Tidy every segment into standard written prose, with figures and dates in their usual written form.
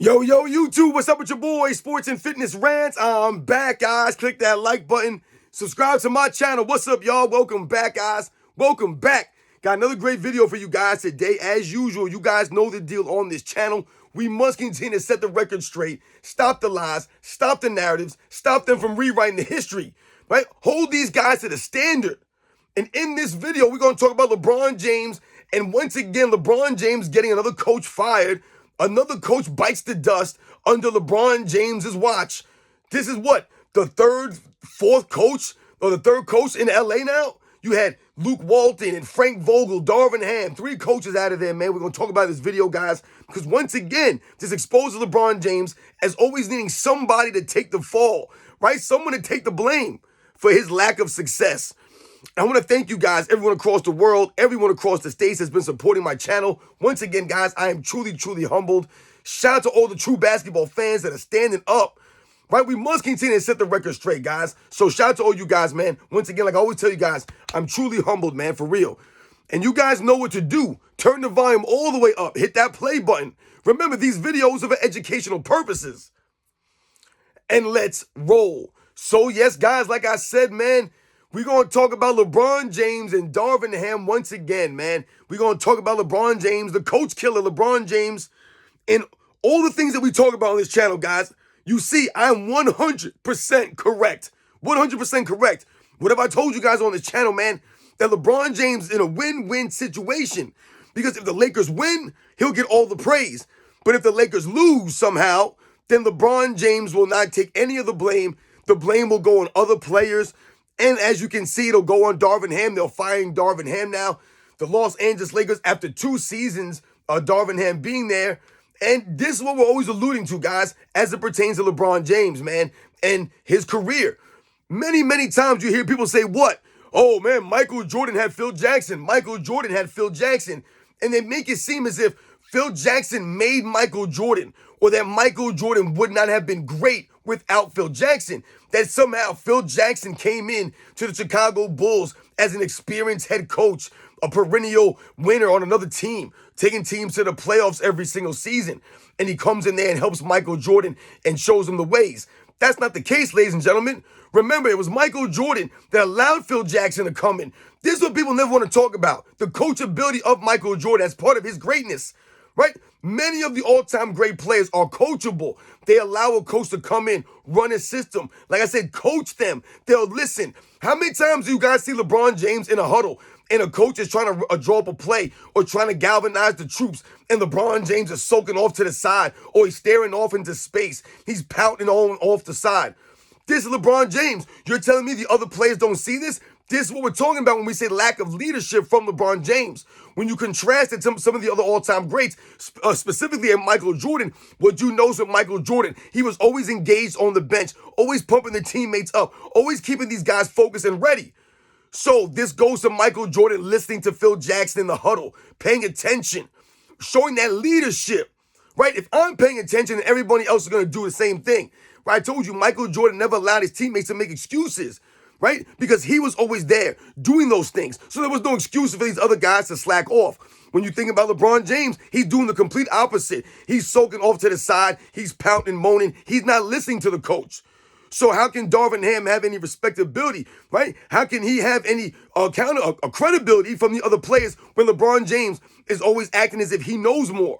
Yo, YouTube, what's up with your boy, Sports and Fitness Rants? I'm back, guys. Click that like button. Subscribe to my channel. What's up, y'all? Welcome back, guys. Welcome back. Got another great video for you guys today. As usual, you guys know the deal on this channel. We must continue to set the record straight, stop the lies, stop the narratives, stop them from rewriting the history, right? Hold these guys to the standard. And in this video, we're going to talk about LeBron James. And once again, LeBron James getting another coach fired. Another coach bites the dust under LeBron James's watch. This is what? The fourth coach, or the third coach in LA now? You had Luke Walton and Frank Vogel, Darvin Ham, three coaches out of there, man. We're going to talk about this video, guys, because once again, this exposes LeBron James as always needing somebody to take the fall, right? Someone to take the blame for his lack of success. I want to thank you guys, everyone across the world, everyone across the states has been supporting my channel. Once again, guys, I am truly, truly humbled. Shout out to all the true basketball fans that are standing up, right? We must continue to set the record straight, guys. So shout out to all you guys, man. Once again, like I always tell you guys, I'm truly humbled, man, for real. And you guys know what to do. Turn the volume all the way up. Hit that play button. Remember, these videos are for educational purposes. And let's roll. So yes, guys, like I said, man, we're going to talk about LeBron James and Darvin Ham once again, man. We're going to talk about LeBron James, the coach killer, LeBron James, and all the things that we talk about on this channel, guys. You see, I'm 100% correct. 100% correct. Whatever I told you guys on this channel, man, that LeBron James is in a win-win situation. Because if the Lakers win, he'll get all the praise. But if the Lakers lose somehow, then LeBron James will not take any of the blame. The blame will go on other players. And as you can see, it'll go on Darvin Ham. They're firing Darvin Ham now. The Los Angeles Lakers, after 2 seasons of Darvin Ham being there. And this is what we're always alluding to, guys, as it pertains to LeBron James, man, and his career. Many, many times you hear people say, what? Oh, man, Michael Jordan had Phil Jackson. Michael Jordan had Phil Jackson. And they make it seem as if Phil Jackson made Michael Jordan, or that Michael Jordan would not have been great without Phil Jackson. That somehow Phil Jackson came in to the Chicago Bulls as an experienced head coach, a perennial winner on another team, taking teams to the playoffs every single season. And he comes in there and helps Michael Jordan and shows him the ways. That's not the case, ladies and gentlemen. Remember, it was Michael Jordan that allowed Phil Jackson to come in. This is what people never want to talk about. The coachability of Michael Jordan as part of his greatness, right? Many of the all-time great players are coachable. They allow a coach to come in, run a system. Like I said, coach them. They'll listen. How many times do you guys see LeBron James in a huddle and a coach is trying to draw up a play or trying to galvanize the troops, and LeBron James is soaking off to the side, or he's staring off into space. He's pouting on off the side. This is LeBron James. You're telling me the other players don't see this? This is what we're talking about when we say lack of leadership from LeBron James. When you contrast it to some of the other all-time greats, specifically at Michael Jordan, what you know is with Michael Jordan, he was always engaged on the bench, always pumping the teammates up, always keeping these guys focused and ready. So this goes to Michael Jordan listening to Phil Jackson in the huddle, paying attention, showing that leadership, right? If I'm paying attention, then everybody else is going to do the same thing. Right? I told you, Michael Jordan never allowed his teammates to make excuses, right? Because he was always there doing those things. So there was no excuse for these other guys to slack off. When you think about LeBron James, he's doing the complete opposite. He's soaking off to the side. He's pouting, moaning. He's not listening to the coach. So how can Darvin Ham have any respectability, right? How can he have any credibility from the other players when LeBron James is always acting as if he knows more?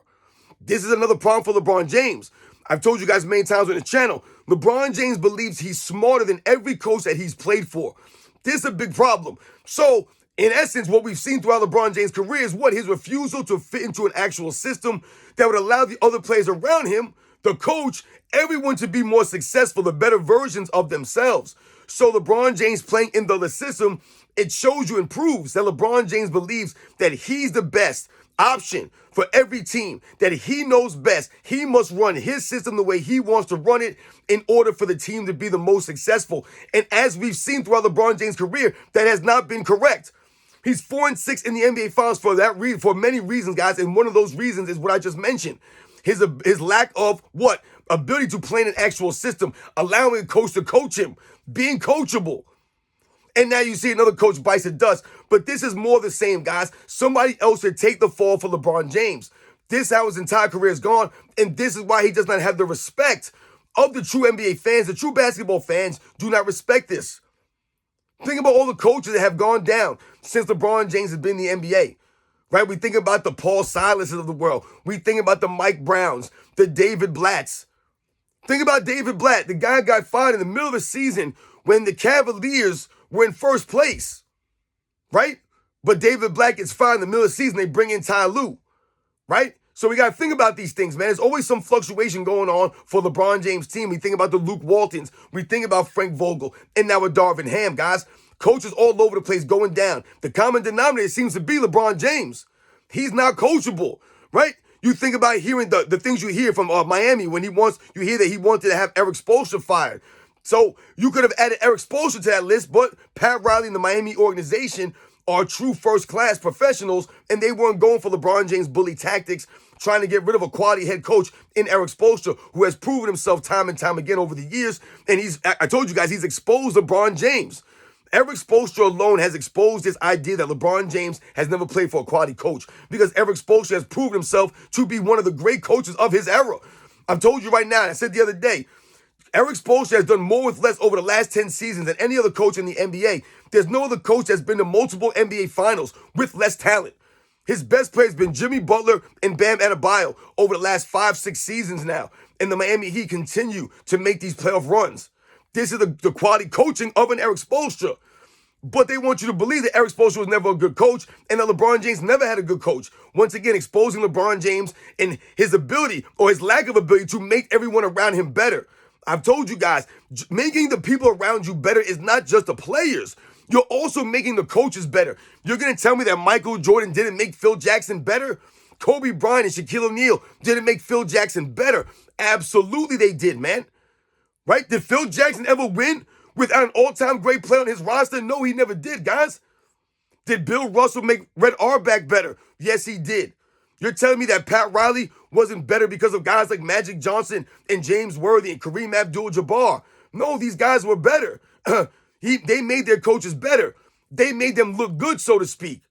This is another problem for LeBron James. I've told you guys many times on the channel, LeBron James believes he's smarter than every coach that he's played for. This is a big problem. So, in essence, what we've seen throughout LeBron James' career is what? His refusal to fit into an actual system that would allow the other players around him, the coach, everyone to be more successful, the better versions of themselves. So LeBron James playing in the system, it shows you and proves that LeBron James believes that he's the best option for every team, that he knows best. He must run his system the way he wants to run it in order for the team to be the most successful. And as we've seen throughout LeBron James' career, that has not been correct. He's 4-6 in the NBA Finals for that reason, for many reasons, guys. And one of those reasons is what I just mentioned. His lack of what? Ability to play in an actual system, allowing a coach to coach him, being coachable. And now you see another coach bites the dust. But this is more the same, guys. Somebody else should take the fall for LeBron James. This is how his entire career is gone, and this is why he does not have the respect of the true NBA fans. The true basketball fans do not respect this. Think about all the coaches that have gone down since LeBron James has been in the NBA, right? We think about the Paul Silases of the world. We think about the Mike Browns, the David Blatts. Think about David Blatt. The guy got fired in the middle of the season when the Cavaliers were in first place, right? But David Blatt gets fired in the middle of the season. They bring in Ty Lue, right? So we got to think about these things, man. There's always some fluctuation going on for LeBron James' team. We think about the Luke Waltons. We think about Frank Vogel. And now with Darvin Ham, guys. Coaches all over the place going down. The common denominator seems to be LeBron James. He's not coachable, right? You think about hearing the things you hear from Miami when you hear that he wanted to have Eric Spoelstra fired. So you could have added Eric Spoelstra to that list, but Pat Riley and the Miami organization are true first-class professionals, and they weren't going for LeBron James bully tactics, trying to get rid of a quality head coach in Eric Spoelstra, who has proven himself time and time again over the years. And I told you guys, he's exposed LeBron James. Eric Spoelstra alone has exposed this idea that LeBron James has never played for a quality coach, because Eric Spoelstra has proven himself to be one of the great coaches of his era. I've told you right now, I said the other day, Eric Spoelstra has done more with less over the last 10 seasons than any other coach in the NBA. There's no other coach that's been to multiple NBA finals with less talent. His best player has been Jimmy Butler and Bam Adebayo over the last 5-6 seasons now. And the Miami Heat continue to make these playoff runs. This is the quality coaching of an Eric Spoelstra. But they want you to believe that Eric Spoelstra was never a good coach and that LeBron James never had a good coach. Once again, exposing LeBron James and his ability or his lack of ability to make everyone around him better. I've told you guys, making the people around you better is not just the players. You're also making the coaches better. You're going to tell me that Michael Jordan didn't make Phil Jackson better? Kobe Bryant and Shaquille O'Neal didn't make Phil Jackson better? Absolutely they did, man. Right? Did Phil Jackson ever win without an all-time great player on his roster? No, he never did, guys. Did Bill Russell make Red Auerbach better? Yes, he did. You're telling me that Pat Riley wasn't better because of guys like Magic Johnson and James Worthy and Kareem Abdul-Jabbar? No, these guys were better. They made their coaches better. They made them look good, so to speak.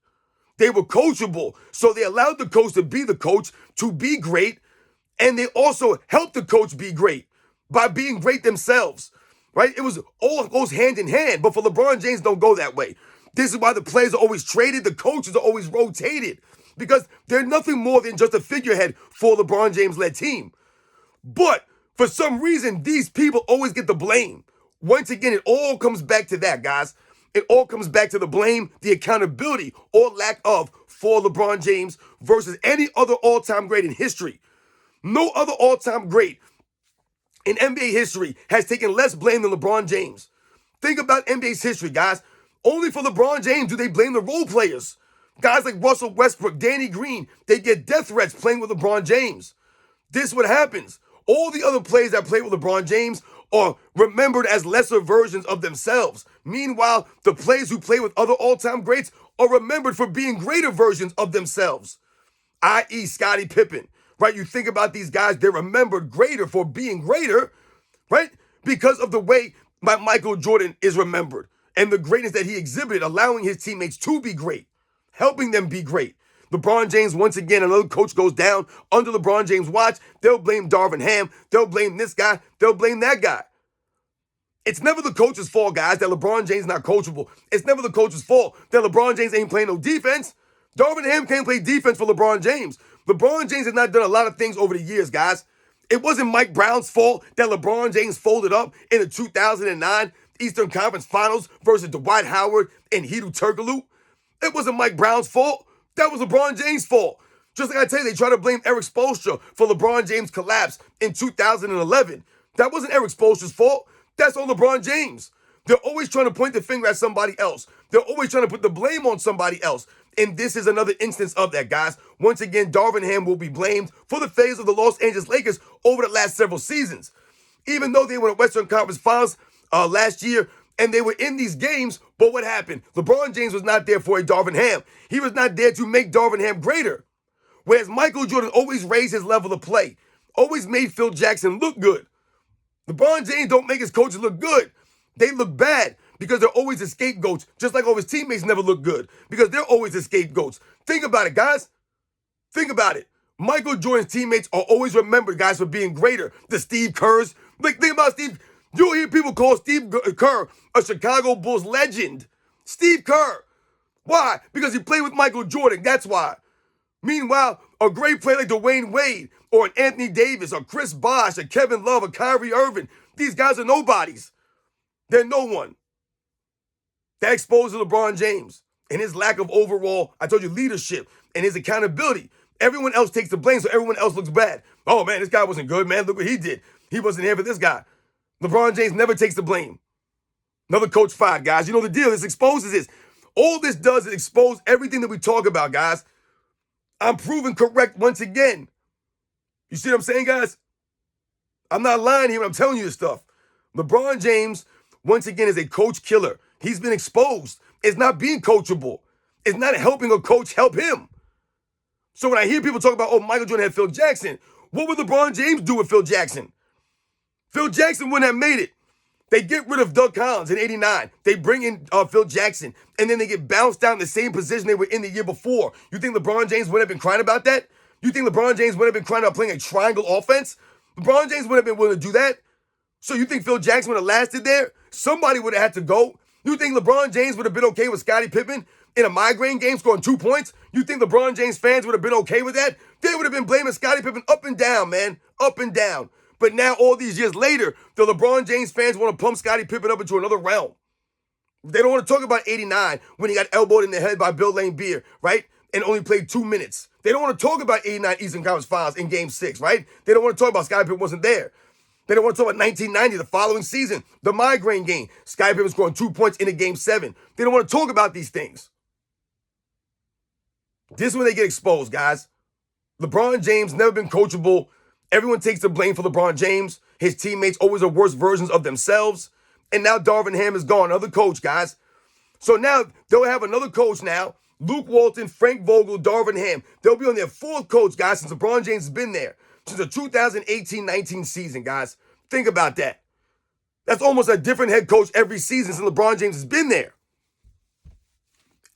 They were coachable, so they allowed the coach to be the coach, to be great, and they also helped the coach be great by being great themselves, right? It was all goes hand in hand, but for LeBron James, don't go that way. This is why the players are always traded, the coaches are always rotated, because they're nothing more than just a figurehead for a LeBron James-led team. But for some reason, these people always get the blame. Once again, it all comes back to that, guys. It all comes back to the blame, the accountability, or lack of for LeBron James versus any other all-time great in history. No other all-time great in NBA history has taken less blame than LeBron James. Think about NBA's history, guys. Only for LeBron James do they blame the role players. Guys like Russell Westbrook, Danny Green, they get death threats playing with LeBron James. This is what happens. All the other players that play with LeBron James are remembered as lesser versions of themselves. Meanwhile, the players who play with other all-time greats are remembered for being greater versions of themselves, i.e. Scottie Pippen, right? You think about these guys, they're remembered greater for being greater, right? Because of the way Michael Jordan is remembered and the greatness that he exhibited, allowing his teammates to be great, helping them be great. LeBron James, once again, another coach goes down under LeBron James' watch. They'll blame Darvin Ham. They'll blame this guy. They'll blame that guy. It's never the coach's fault, guys, that LeBron James is not coachable. It's never the coach's fault that LeBron James ain't playing no defense. Darvin Ham can't play defense for LeBron James. LeBron James has not done a lot of things over the years, guys. It wasn't Mike Brown's fault that LeBron James folded up in the 2009 Eastern Conference Finals versus Dwight Howard and Hedo Turkoglu. It wasn't Mike Brown's fault. That was LeBron James' fault. Just like I tell you, they try to blame Eric Spoelstra for LeBron James' collapse in 2011. That wasn't Eric Spoelstra's fault. That's on LeBron James. They're always trying to point the finger at somebody else. They're always trying to put the blame on somebody else. And this is another instance of that, guys. Once again, Darvin Ham will be blamed for the failures of the Los Angeles Lakers over the last several seasons. Even though they were in Western Conference Finals last year, and they were in these games, but what happened? LeBron James was not there for a Darvin Ham. He was not there to make Darvin Ham greater. Whereas Michael Jordan always raised his level of play, always made Phil Jackson look good. LeBron James don't make his coaches look good. They look bad because they're always the scapegoats, just like all his teammates never look good because they're always the scapegoats. Think about it, guys. Think about it. Michael Jordan's teammates are always remembered, guys, for being greater. The Steve Kerrs. Like, think about Steve. You'll hear people call Steve Kerr a Chicago Bulls legend. Steve Kerr. Why? Because he played with Michael Jordan. That's why. Meanwhile, a great player like Dwayne Wade or an Anthony Davis or Chris Bosh or Kevin Love or Kyrie Irving, these guys are nobodies. They're no one. That exposes LeBron James and his lack of overall, I told you, leadership and his accountability. Everyone else takes the blame, so everyone else looks bad. Oh, man, this guy wasn't good, man. Look what he did. He wasn't here for this guy. LeBron James never takes the blame. Another coach fired, guys. You know the deal. This exposes this. All this does is expose everything that we talk about, guys. I'm proven correct once again. You see what I'm saying, guys? I'm not lying here when I'm telling you this stuff. LeBron James, once again, is a coach killer. He's been exposed. It's not being coachable. It's not helping a coach help him. So when I hear people talk about, oh, Michael Jordan had Phil Jackson, what would LeBron James do with Phil Jackson? Phil Jackson wouldn't have made it. They get rid of Doug Collins in '89. They bring in Phil Jackson, and then they get bounced down in the same position they were in the year before. You think LeBron James would have been crying about that? You think LeBron James would have been crying about playing a triangle offense? LeBron James would have been willing to do that? So you think Phil Jackson would have lasted there? Somebody would have had to go. You think LeBron James would have been okay with Scottie Pippen in a migraine game scoring 2 points? You think LeBron James fans would have been okay with that? They would have been blaming Scottie Pippen up and down, man. Up and down. But now, all these years later, the LeBron James fans want to pump Scottie Pippen up into another realm. They don't want to talk about '89 when he got elbowed in the head by Bill Laimbeer, right? And only played 2 minutes. They don't want to talk about '89 Eastern Conference Finals in Game 6, right? They don't want to talk about Scottie Pippen wasn't there. They don't want to talk about 1990, the following season, the migraine game. Scottie Pippen scoring 2 points in a Game 7. They don't want to talk about these things. This is when they get exposed, guys. LeBron James never been coachable. Everyone takes the blame for LeBron James. His teammates always are worse versions of themselves. And now Darvin Ham is gone, another coach, guys. So now they'll have another coach now. Luke Walton, Frank Vogel, Darvin Ham. They'll be on their fourth coach, guys, since LeBron James has been there. Since the 2018-19 season, guys. Think about that. That's almost a different head coach every season since LeBron James has been there.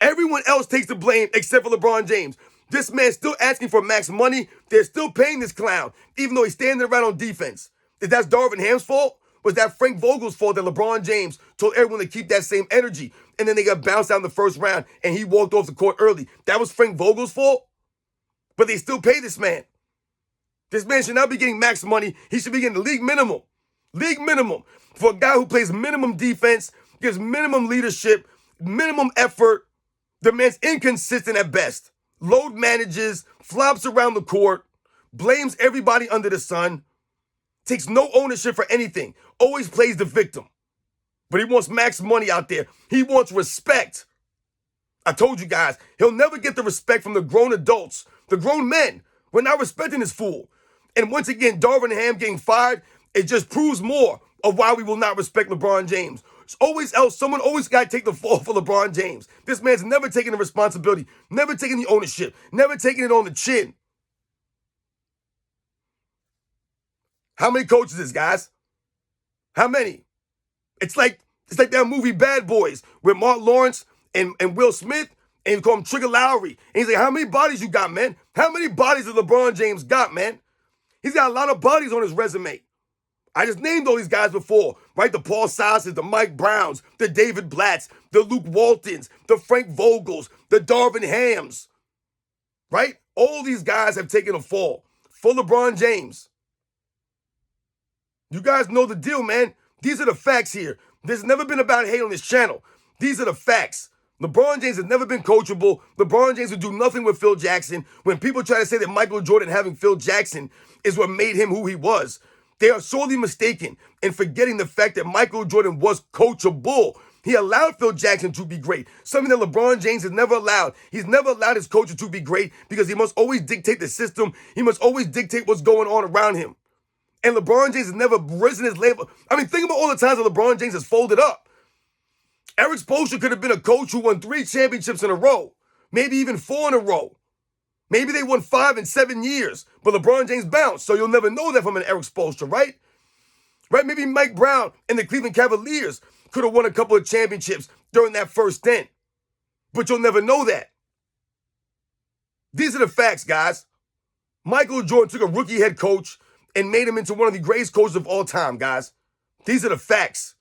Everyone else takes the blame except for LeBron James. This man's still asking for max money. They're still paying this clown, even though he's standing around on defense. Is that Darvin Ham's fault? Was that Frank Vogel's fault that LeBron James told everyone to keep that same energy, and then they got bounced out in the first round, and he walked off the court early? That was Frank Vogel's fault? But they still pay this man. This man should not be getting max money. He should be getting the league minimum. League minimum. For a guy who plays minimum defense, gives minimum leadership, minimum effort. The man's inconsistent at best. Load manages, flops around the court, blames everybody under the sun, takes no ownership for anything, always plays the victim. But he wants max money out there. He wants respect. I told you guys, he'll never get the respect from the grown adults, the grown men. We're not respecting this fool. And once again, Darvin Ham getting fired, it just proves more of why we will not respect LeBron James. Someone always got to take the fall for LeBron James. This man's never taking the responsibility, never taking the ownership, never taking it on the chin. How many coaches is, guys? How many? It's like that movie Bad Boys with Mark Lawrence and Will Smith, and you call him Trigger Lowry. And he's like, how many bodies you got, man? How many bodies has LeBron James got, man? He's got a lot of bodies on his resume. I just named all these guys before, right? The Paul Silas, the Mike Browns, the David Blatts, the Luke Waltons, the Frank Vogels, the Darvin Hams, right? All these guys have taken a fall for LeBron James. You guys know the deal, man. These are the facts here. There's never been about hate on this channel. These are the facts. LeBron James has never been coachable. LeBron James would do nothing with Phil Jackson. When people try to say that Michael Jordan having Phil Jackson is what made him who he was, they are sorely mistaken in forgetting the fact that Michael Jordan was coachable. He allowed Phil Jackson to be great, something that LeBron James has never allowed. He's never allowed his coaches to be great because he must always dictate the system. He must always dictate what's going on around him. And LeBron James has never risen his label. I mean, think about all the times that LeBron James has folded up. Eric Spoelstra could have been a coach who won 3 championships in a row, maybe even 4 in a row. Maybe they won 5 in 7 years, but LeBron James bounced, so you'll never know that from an Eric Spoelstra, right? Right? Maybe Mike Brown and the Cleveland Cavaliers could have won a couple of championships during that first stint, but you'll never know that. These are the facts, guys. Michael Jordan took a rookie head coach and made him into one of the greatest coaches of all time, guys. These are the facts.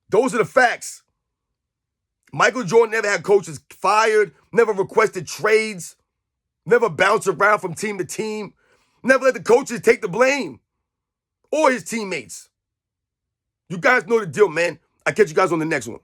Those are the facts. Michael Jordan never had coaches fired, never requested trades, never bounced around from team to team, never let the coaches take the blame or his teammates. You guys know the deal, man. I'll catch you guys on the next one.